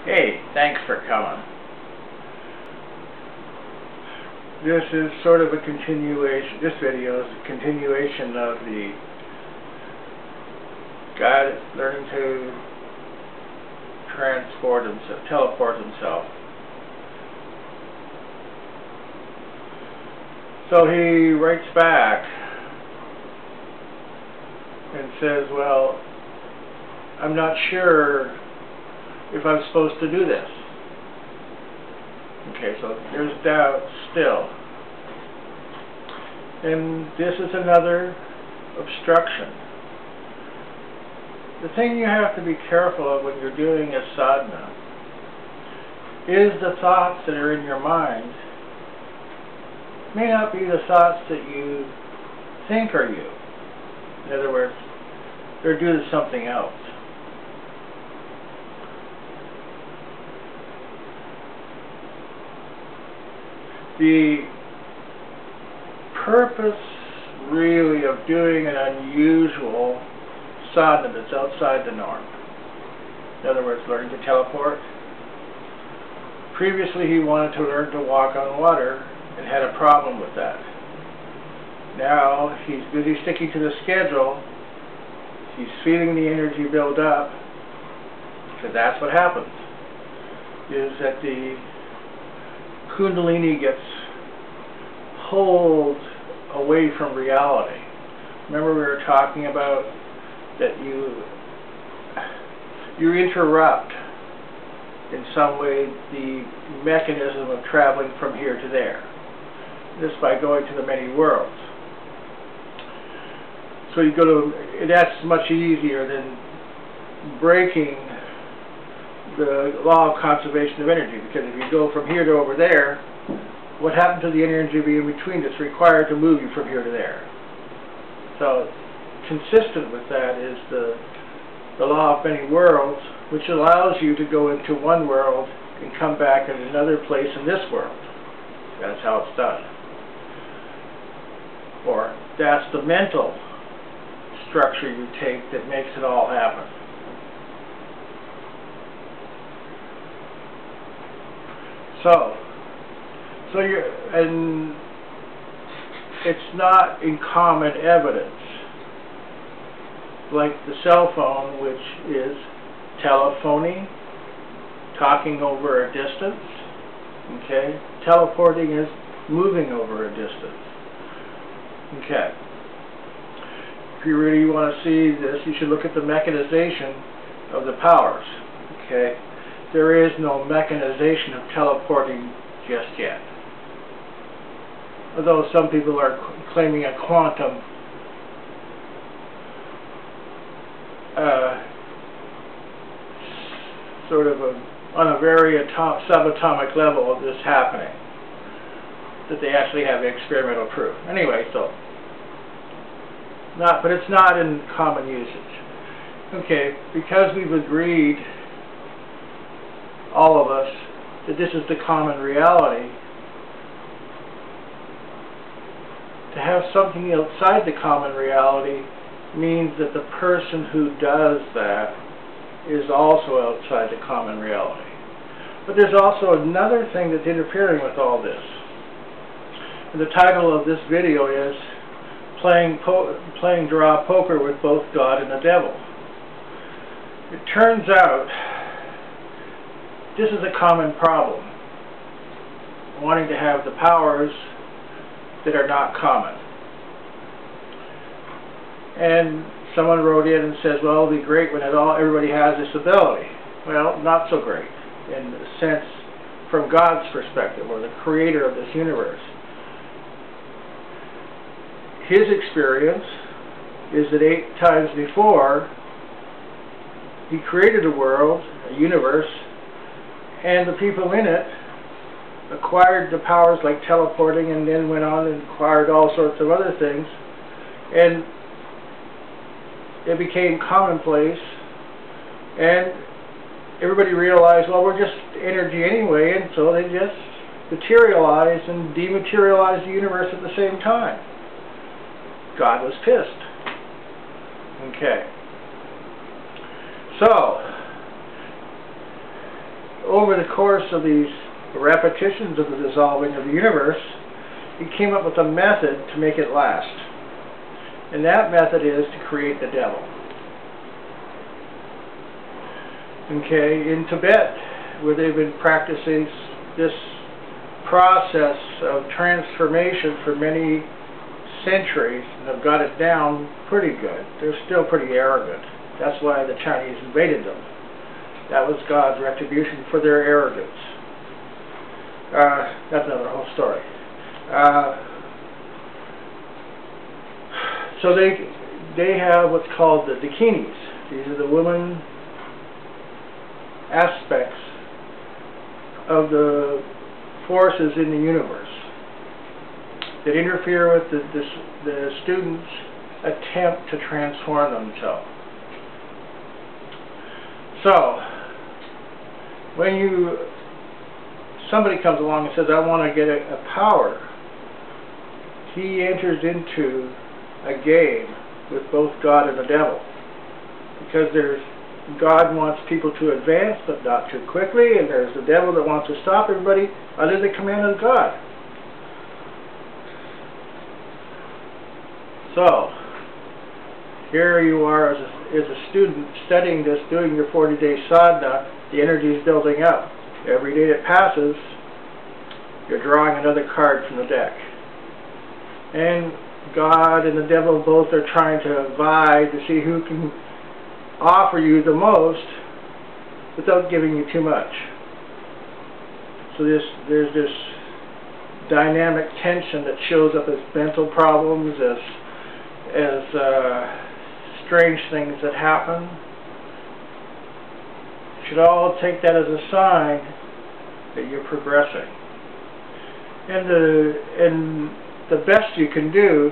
Hey, thanks for coming. This is sort of a continuation, this video is a continuation of the guy learning to teleport himself. So he writes back and says, well, I'm not sure if I'm supposed to do this. Okay, so there's doubt still. And this is another obstruction. The thing you have to be careful of when you're doing a sadhana is the thoughts that are in your mind may not be the thoughts that you think are you. In other words, they're due to something else. The purpose really of doing an unusual sadhana that's outside the norm, in other words, learning to teleport. Previously he wanted to learn to walk on water and had a problem with that. Now he's busy sticking to the schedule. He's feeling the energy build up, because that's what happens, is that the Kundalini gets pulled away from reality. Remember we were talking about that you interrupt in some way the mechanism of traveling from here to there. This by going to the many worlds. So you go to, that's much easier than breaking the law of conservation of energy, because if you go from here to over there, what happened to the energy in between that's required to move you from here to there? So consistent with that is the law of many worlds, which allows you to go into one world and come back in another place in this world. That's how it's done. Or that's the mental structure you take that makes it all happen. So and it's not in common evidence, like the cell phone, which is telephony, talking over a distance. Okay, teleporting is moving over a distance. Okay. If you really want to see this, you should look at the mechanization of the powers. Okay. There is no mechanization of teleporting just yet. Although some people are claiming a quantum sort of on a very subatomic level of this happening, that they actually have experimental proof. Anyway, so but it's not in common usage. Okay, because we've agreed, all of us, that this is the common reality, to have something outside the common reality means that the person who does that is also outside the common reality. But there's also another thing that's interfering with all this. And the title of this video is Playing Draw Poker with Both God and the Devil. It turns out this is a common problem, wanting to have the powers that are not common. And someone wrote in and says, well, it'll be great when everybody has this ability. Well, not so great, in the sense from God's perspective, or the creator of this universe. His experience is that 8 times before, he created a world, a universe, and the people in it acquired the powers like teleporting, and then went on and acquired all sorts of other things, and it became commonplace, and everybody realized, well, we're just energy anyway, and so they just materialized and dematerialized the universe at the same time. God was pissed. Okay. So, over the course of these repetitions of the dissolving of the universe, he came up with a method to make it last. And that method is to create the devil. Okay, in Tibet, where they've been practicing this process of transformation for many centuries and have got it down pretty good, they're still pretty arrogant. That's why the Chinese invaded them. That was God's retribution for their arrogance. That's another whole story. So they have what's called the dakinis. These are the women aspects of the forces in the universe that interfere with the students' attempt to transform themselves. So, when somebody comes along and says, I want to get a power, he enters into a game with both God and the devil. Because God wants people to advance, but not too quickly, and there's the devil that wants to stop everybody under the command of God. So, here you are as a student studying this, doing your 40-day sadhana, the energy is building up. Every day that passes, you're drawing another card from the deck. And God and the devil both are trying to vie to see who can offer you the most without giving you too much. So there's this dynamic tension that shows up as mental problems, as strange things that happen. You should all take that as a sign that you're progressing. And the best you can do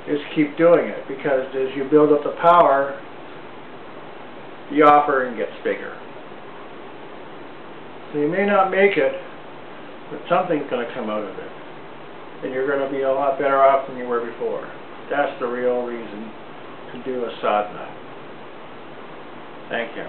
is keep doing it, because as you build up the power, the offering gets bigger. So you may not make it, but something's going to come out of it. And you're going to be a lot better off than you were before. That's the real reason to do a sadhana. Thank you.